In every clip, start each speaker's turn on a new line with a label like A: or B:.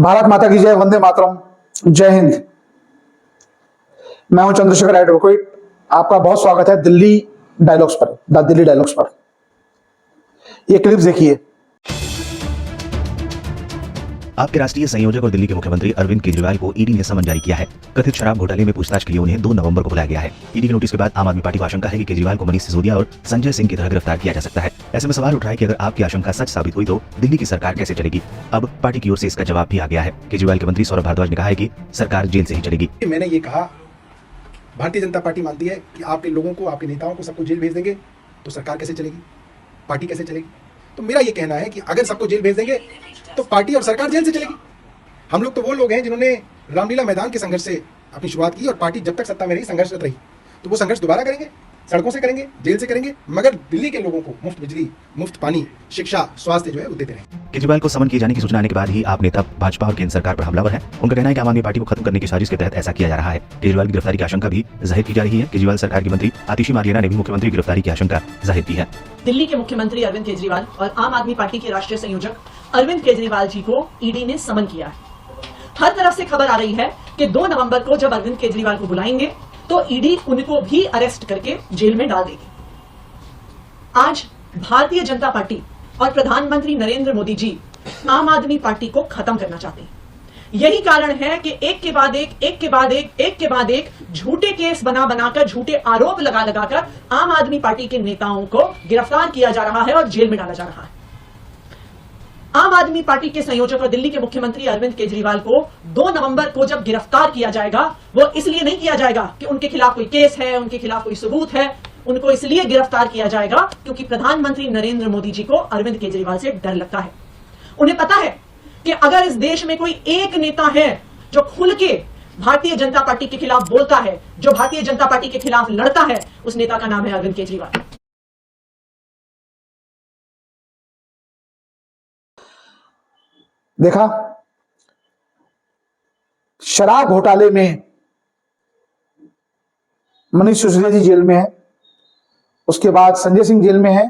A: भारत माता की जय, वंदे मातरम, जय हिंद। मैं हूं चंद्रशेखर एडवोकेट। आपका बहुत स्वागत है दिल्ली डायलॉग्स पर, द दिल्ली डायलॉग्स पर। ये क्लिप्स देखिए।
B: आपके राष्ट्रीय संयोजक और दिल्ली के मुख्यमंत्री अरविंद केजरीवाल को ईडी ने समन जारी किया है। कथित शराब घोटाले में पूछताछ के लिए उन्हें 2 नवंबर को बुलाया गया है। ईडी के नोटिस के बाद आम आदमी पार्टी को आशंका है कि केजरीवाल को मनीष सिसोदिया और संजय सिंह की तरह गिरफ्तार किया जा सकता है। ऐसे में सवाल उठ रहा है कि अगर आपकी आशंका सच साबित हुई तो दिल्ली की सरकार कैसे चलेगी। अब पार्टी की ओर से इसका जवाब भी आ गया है। केजरीवाल के मंत्री सौरभ भारद्वाज ने कहा है कि सरकार जेल से ही चलेगी।
C: मैंने ये कहा, भारतीय जनता पार्टी मानती है कि आपके लोगों को, आपके नेताओं को सबको जेल भेज देंगे तो सरकार कैसे चलेगी, पार्टी कैसे चलेगी। तो मेरा ये कहना है कि अगर सबको जेल भेज देंगे तो पार्टी और सरकार जेल से चलेगी। हम लोग तो वो लोग हैं जिन्होंने रामलीला मैदान के संघर्ष से अपनी शुरुआत की और पार्टी जब तक सत्ता में रही संघर्षरत रही। तो वो संघर्ष दोबारा करेंगे, सड़कों से करेंगे, जेल से करेंगे, मगर दिल्ली के लोगों को मुफ्त बिजली, मुफ्त पानी, शिक्षा, स्वास्थ्य जो है वो देते रहेंगे।
B: केजरीवाल को समन किए जाने की सूचना आने के बाद ही आप नेता भाजपा और केंद्र सरकार पर हमलावर हैं। उनका कहना है कि आम आदमी पार्टी को खत्म करने की साजिश के तहत ऐसा किया जा रहा है। केजरीवाल की गिरफ्तारी की आशंका भी जाहिर की जा रही है। केजरीवाल सरकार की मंत्री आतिशी मार्लेना ने भी मुख्यमंत्री की गिरफ्तारी की आशंका जाहिर की है।
D: दिल्ली के मुख्यमंत्री अरविंद केजरीवाल और आम आदमी पार्टी के राष्ट्रीय संयोजक अरविंद केजरीवाल जी को ईडी ने समन किया है। हर तरफ से खबर आ रही है कि 2 नवंबर को जब अरविंद केजरीवाल को बुलाएंगे तो ईडी उनको भी अरेस्ट करके जेल में डाल देगी। आज भारतीय जनता पार्टी और प्रधानमंत्री नरेंद्र मोदी जी आम आदमी पार्टी को खत्म करना चाहते हैं। यही कारण है कि एक के बाद एक झूठे केस बना बनाकर, झूठे आरोप लगा लगाकर आम आदमी पार्टी के नेताओं को गिरफ्तार किया जा रहा है और जेल में डाला जा रहा है। आम आदमी पार्टी के संयोजक और दिल्ली के मुख्यमंत्री अरविंद केजरीवाल को 2 नवंबर को जब गिरफ्तार किया जाएगा, वो इसलिए नहीं किया जाएगा कि उनके खिलाफ कोई केस है, उनके खिलाफ कोई सबूत है। उनको इसलिए गिरफ्तार किया जाएगा क्योंकि प्रधानमंत्री नरेंद्र मोदी जी को अरविंद केजरीवाल से डर लगता है। उन्हें पता है कि अगर इस देश में कोई एक नेता है जो खुल के भारतीय जनता पार्टी के खिलाफ बोलता है, जो भारतीय जनता पार्टी के खिलाफ लड़ता है, उस नेता का नाम है अरविंद केजरीवाल।
A: देखा, शराब घोटाले में मनीष सिसोदिया जी जेल में है, उसके बाद संजय सिंह जेल में है,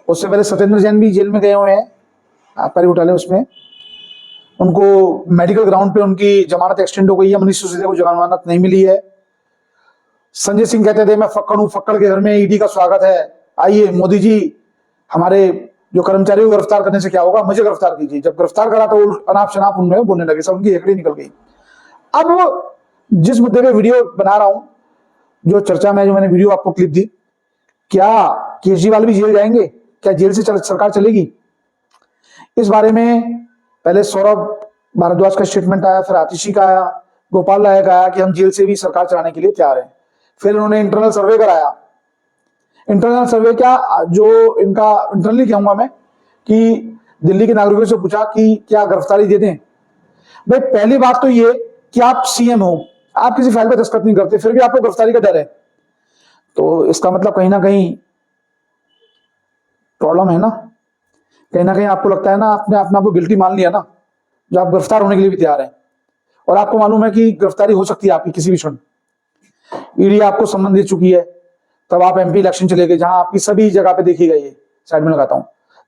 A: उससे पहले सत्येंद्र जैन भी जेल में गए हुए हैं आबकारी घोटाले। उसमें उनको मेडिकल ग्राउंड पे उनकी जमानत एक्सटेंड हो गई है, मनीष सिसोदिया को जमानत नहीं मिली है। संजय सिंह कहते थे मैं फक्कड़ हूं, फक्कड़ के घर में ईडी का स्वागत है, आइए मोदी जी हमारे जो कर्मचारियों को गिरफ्तार करने से क्या होगा, मुझे गिरफ्तार कीजिए। जब गिरफ्तार करा तो अनाप शनाप उनमें बोलने लगे, सब उनकी हेकड़ी निकल गई। अब वो जिस मुद्दे पे वीडियो बना रहा हूं, जो चर्चा में, जो मैंने वीडियो आपको क्लिप दी, क्या केजरीवाल भी जेल जाएंगे, क्या जेल से सरकार चलेगी, इस बारे में पहले सौरभ भारद्वाज का स्टेटमेंट आया, फिर आतिशी का आया, गोपाल राय का आया कि हम जेल से भी सरकार चलाने के लिए तैयार हैं। फिर उन्होंने इंटरनल सर्वे कराया। इंटरनल सर्वे क्या, जो इनका इंटरनली कहूंगा मैं, कि दिल्ली के नागरिकों से पूछा कि क्या गिरफ्तारी दे दें। भाई पहली बात तो ये कि आप सीएम हो, आप किसी फाइल पर दस्तखत नहीं करते, फिर भी आपको गिरफ्तारी का डर है, तो इसका मतलब कहीं ना कहीं प्रॉब्लम है ना। कहीं ना कहीं आपको लगता है ना, आपने अपने आप को गिल्टी मान लिया ना, जो आप गिरफ्तार होने के लिए भी तैयार हैं और आपको मालूम है कि गिरफ्तारी हो सकती है आपकी किसी भी क्षण। ईडी आपको सम्मन दे चुकी है, तब आप एमपी इलेक्शन चले गए, जहां आपकी सभी जगह पे देखी गई है, साइड में लगाता हूं,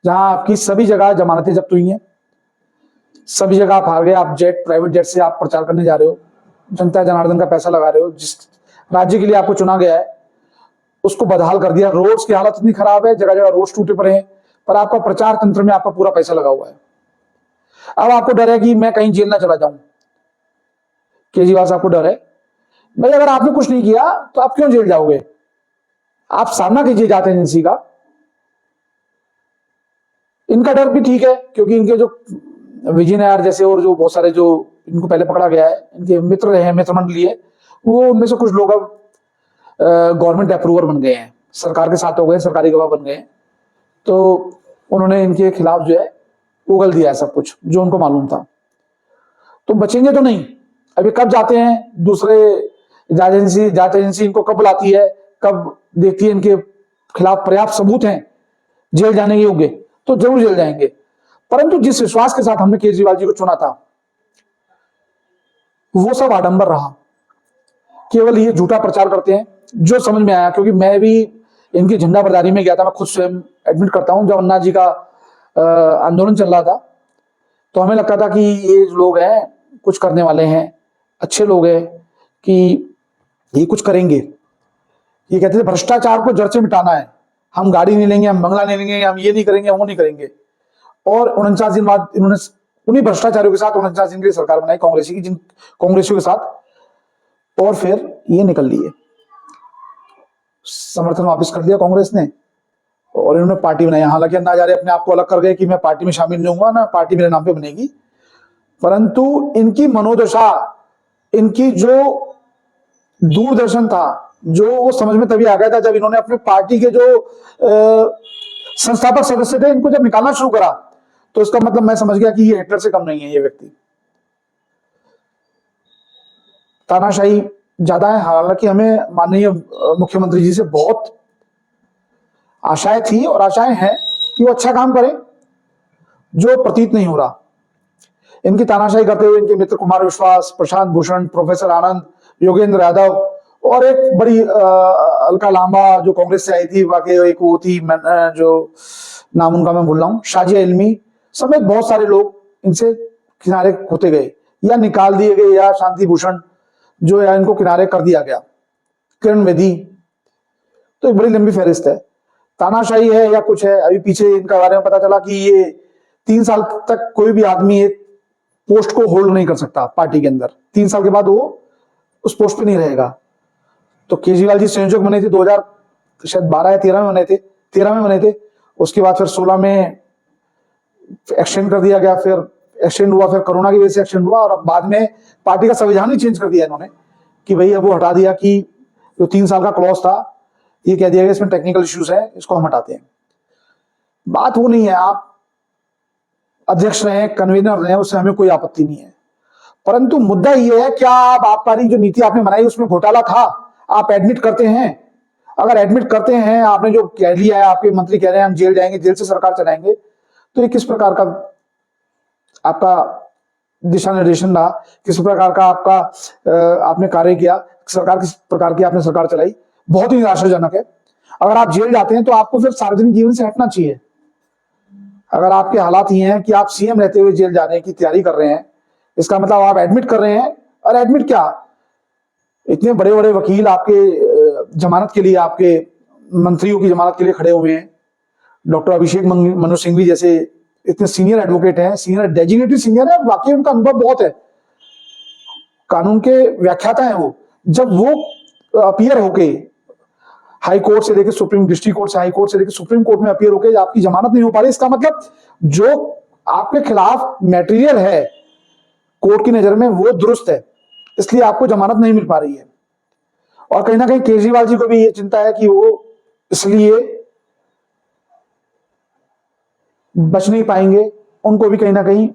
A: जहां आपकी सभी जगह जमानतें जब्त हुई हैं, सभी जगह आप हार गए। आप प्राइवेट जेट से आप प्रचार करने जा रहे हो, जनता जनार्दन का पैसा लगा रहे हो, जिस राज्य के लिए आपको चुना गया है उसको बदहाल कर दिया। रोड्स की हालत इतनी खराब है, जगह जगह रोड्स टूटे पड़े हैं, पर आपका प्रचार तंत्र में आपका पूरा पैसा लगा हुआ है। अब आपको डर है कि मैं कहीं जेल ना चला जाऊं, केजरीवाल साहब को डर है। भाई अगर आपने कुछ नहीं किया तो आप क्यों जेल जाओगे, आप सामना कीजिए जांच एजेंसी का। इनका डर भी ठीक है, क्योंकि इनके जो विजय नायर जैसे और जो बहुत सारे जो इनको पहले पकड़ा गया है, इनके मित्र रहे हैं, मित्र मंडली है, वो उनमें से कुछ लोग अब गवर्नमेंट अप्रूवर बन गए हैं, सरकार के साथ हो गए, सरकारी गवाह बन गए हैं, तो उन्होंने इनके खिलाफ जो है उगल दिया है सब कुछ जो उनको मालूम था। तो बचेंगे तो नहीं। अभी कब जाते हैं दूसरे जांच एजेंसी इनको कब बुलाती है, कब देखती है इनके खिलाफ पर्याप्त सबूत हैं जेल जाने के होंगे, तो जरूर जेल जाएंगे। परंतु जिस विश्वास के साथ हमने केजरीवाल जी को चुना था, वो सब आडंबर रहा। केवल ये झूठा प्रचार करते हैं, जो समझ में आया, क्योंकि मैं भी इनकी झंडा बरदारी में गया था, मैं खुद स्वयं एडमिट करता हूं, जब अन्ना जी का आंदोलन चल रहा था, तो हमें लगता था कि ये जो लोग हैं कुछ करने वाले हैं, अच्छे लोग हैं, कि ये कुछ करेंगे। ये कहते थे भ्रष्टाचार को जड़ से मिटाना है, हम गाड़ी नहीं लेंगे, हम बंगला नहीं लेंगे, हम ये नहीं करेंगे, वो नहीं करेंगे। और 49 दिन बाद इन्होंने उन्हीं भ्रष्टाचारियों के साथ 49 दिन की सरकार बनाई कांग्रेसी की, जिन कांग्रेसियों के साथ, और फिर ये निकल लिए, समर्थन वापस कर दिया कांग्रेस ने और इन्होंने पार्टी बनाई। हालांकि अन्ना हजारे अपने आप को अलग कर गए कि मैं पार्टी में शामिल नहीं होऊंगा, ना पार्टी मेरे नाम पे बनेगी, परंतु इनकी मनोदशा, इनकी जो दूरदर्शन था, जो वो समझ में तभी आ गया था जब इन्होंने अपने पार्टी के जो संस्थापक सदस्य थे, इनको जब निकालना शुरू करा, तो इसका मतलब मैं समझ गया कि ये हिटलर से कम नहीं है। ये व्यक्ति तानाशाही ज्यादा है। हालांकि हमें माननीय मुख्यमंत्री जी से बहुत आशाएं थी और आशाएं हैं कि वो अच्छा काम करें, जो प्रतीत नहीं हो रहा। इनकी तानाशाही करते हुए इनके मित्र कुमार विश्वास, प्रशांत भूषण, प्रोफेसर आनंद, योगेंद्र यादव और एक बड़ी अलका लांबा जो कांग्रेस से आई थी, वाकई एक वो थी जो नाम उनका मैं भूल रहा हूँ, शाजिया इल्मी समेत बहुत सारे लोग इनसे किनारे होते गए या निकाल दिए गए, या शांति भूषण जो या इनको किनारे कर दिया गया, किरण बेदी। तो एक बड़ी लंबी फहरिस्त है। तानाशाही है या कुछ है, अभी पीछे इनका बारे में पता चला कि ये 3 साल तक कोई भी आदमी एक पोस्ट को होल्ड नहीं कर सकता पार्टी के अंदर, 3 साल के बाद वो उस पोस्ट पे नहीं रहेगा। तो केजरीवाल जी संयोजक बने थे 2012 या 13 में बने थे, 13 में बने थे। उसके बाद फिर 16 में एक्सटेंड कर दिया गया, फिर एक्सटेंड हुआ, फिर कोरोना की वजह से एक्सटेंड हुआ, और अब बाद में पार्टी का संविधान ही चेंज कर दिया इन्होंने कि भाई अब वो हटा दिया कि जो 3 साल का क्लॉज था, ये कह दिया गया इसमें टेक्निकल इश्यूज है, इसको हम हटाते हैं। बात वो नहीं है, आप अध्यक्ष रहे, कन्वीनर रहे, उससे हमें कोई आपत्ति नहीं है, परंतु मुद्दा ये है क्या आप पारी जो नीति आपने बनाई उसमें घोटाला था, आप एडमिट करते हैं? अगर एडमिट करते हैं, आपने जो कह लिया है, आपके मंत्री कह रहे हैं हम जेल जाएंगे, जेल से सरकार चलाएंगे, तो ये किस प्रकार का आपका दिशा निर्देशन रहा, किस प्रकार का आपका आपने कार्य किया, सरकार किस प्रकार की आपने सरकार चलाई? बहुत ही निराशाजनक है। अगर आप जेल जाते हैं तो आपको फिर सार्वजनिक जीवन से हटना चाहिए। अगर आपके हालात ये हैं कि आप सीएम रहते हुए जेल जाने की तैयारी कर रहे हैं, इसका मतलब आप एडमिट कर रहे हैं, और एडमिट क्या, इतने बड़े बड़े वकील आपके जमानत के लिए, आपके मंत्रियों की जमानत के लिए खड़े हुए हैं, डॉक्टर अभिषेक मनु सिंघवी जैसे इतने सीनियर एडवोकेट हैं, सीनियर डेजिग्नेटेड सीनियर है, वाकई उनका अनुभव बहुत है, कानून के व्याख्याता है वो। जब वो अपीयर होके हाई कोर्ट से लेकर सुप्रीम, डिस्ट्रिक्ट कोर्ट से हाई कोर्ट से लेकर सुप्रीम कोर्ट में अपीयर होके आपकी जमानत नहीं हो पा रही, इसका मतलब जो आपके खिलाफ मटेरियल है कोर्ट की नजर में वो दुरुस्त है, इसलिए आपको जमानत नहीं मिल पा रही है। और कहीं ना कहीं केजरीवाल जी को भी ये चिंता है कि वो इसलिए बच नहीं पाएंगे, उनको भी कहीं ना कहीं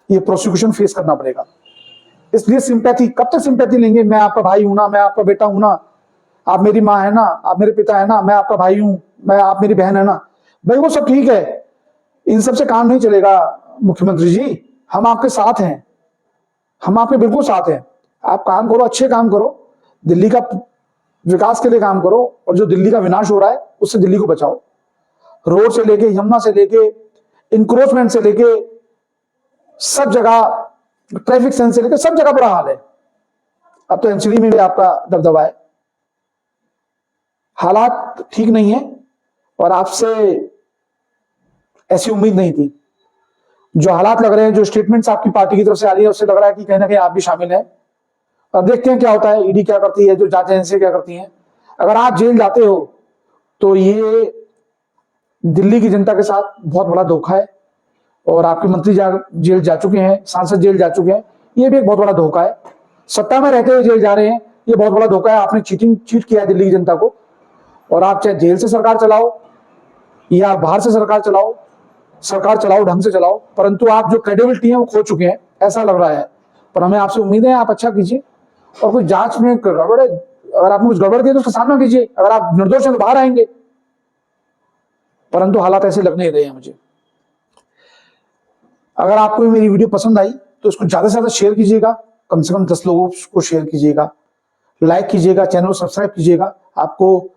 A: ये प्रोसिक्यूशन फेस करना पड़ेगा। इसलिए सिंपैथी, कब तक सिंपैथी लेंगे? मैं आपका भाई हूं ना, मैं आपका बेटा हूं ना, आप मेरी माँ है ना, आप मेरे पिता है ना, मैं आपका भाई हूं, मैं आप मेरी बहन है ना, भाई वो सब ठीक है, इन सब से काम नहीं चलेगा मुख्यमंत्री जी, हम आपके साथ हैं, हम आपके बिल्कुल साथ हैं। आप काम करो, अच्छे काम करो, दिल्ली का विकास के लिए काम करो, और जो दिल्ली का विनाश हो रहा है उससे दिल्ली को बचाओ। रोड से लेके, यमुना से लेके, इंक्रोचमेंट से लेके, सब जगह, ट्रैफिक सेंस से लेके सब जगह बुरा हाल है। अब तो एनसीडी में भी आपका दबदबा है। हालात ठीक नहीं है, और आपसे ऐसी उम्मीद नहीं थी। जो हालात लग रहे हैं, जो स्टेटमेंट्स आपकी पार्टी की तरफ से आ रही है, उससे लग रहा है कि कहीं ना कहीं आप भी शामिल हैं। अब देखते हैं क्या होता है, ईडी क्या करती है, जो जांच एजेंसी क्या करती हैं। अगर आप जेल जाते हो तो ये दिल्ली की जनता के साथ बहुत बड़ा धोखा है, और आपके मंत्री जेल जा चुके हैं, सांसद जेल जा चुके हैं, ये भी एक बहुत बड़ा धोखा है। सत्ता में रहते हुए जेल जा रहे हैं, ये बहुत बड़ा धोखा है। आपने चीट किया है दिल्ली की जनता को, और आप चाहे जेल से सरकार चलाओ या बाहर से सरकार चलाओ ढंग से चलाओ, परंतु आप जो क्रेडिबिलिटी है वो खो चुके हैं, ऐसा लग रहा है। पर हमें आपसे उम्मीद है आप अच्छा कीजिए, और कोई जांच में गड़बड़ है, अगर आपने कुछ गड़बड़ किया तो उसका सामना कीजिए, अगर आप निर्दोष हैं तो बाहर आएंगे, परंतु हालात ऐसे लग नहीं रहे हैं मुझे। अगर आपको मेरी वीडियो पसंद आई तो इसको ज्यादा से ज्यादा शेयर कीजिएगा, कम से कम 10 लोगों को शेयर कीजिएगा, लाइक कीजिएगा, चैनल को सब्सक्राइब कीजिएगा। आपको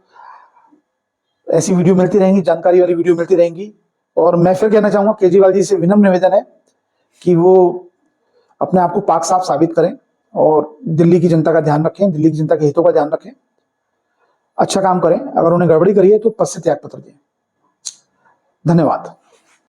A: ऐसी वीडियो मिलती रहेंगी, जानकारी वाली वीडियो मिलती रहेंगी। और मैं फिर कहना चाहूंगा, केजरीवाल जी से विनम्र निवेदन है कि वो अपने आप को पाक साफ साबित करें और दिल्ली की जनता का ध्यान रखें, दिल्ली की जनता के हितों का ध्यान रखें, अच्छा काम करें। अगर उन्हें गड़बड़ी करी है तो पद से त्याग पत्र दें। धन्यवाद।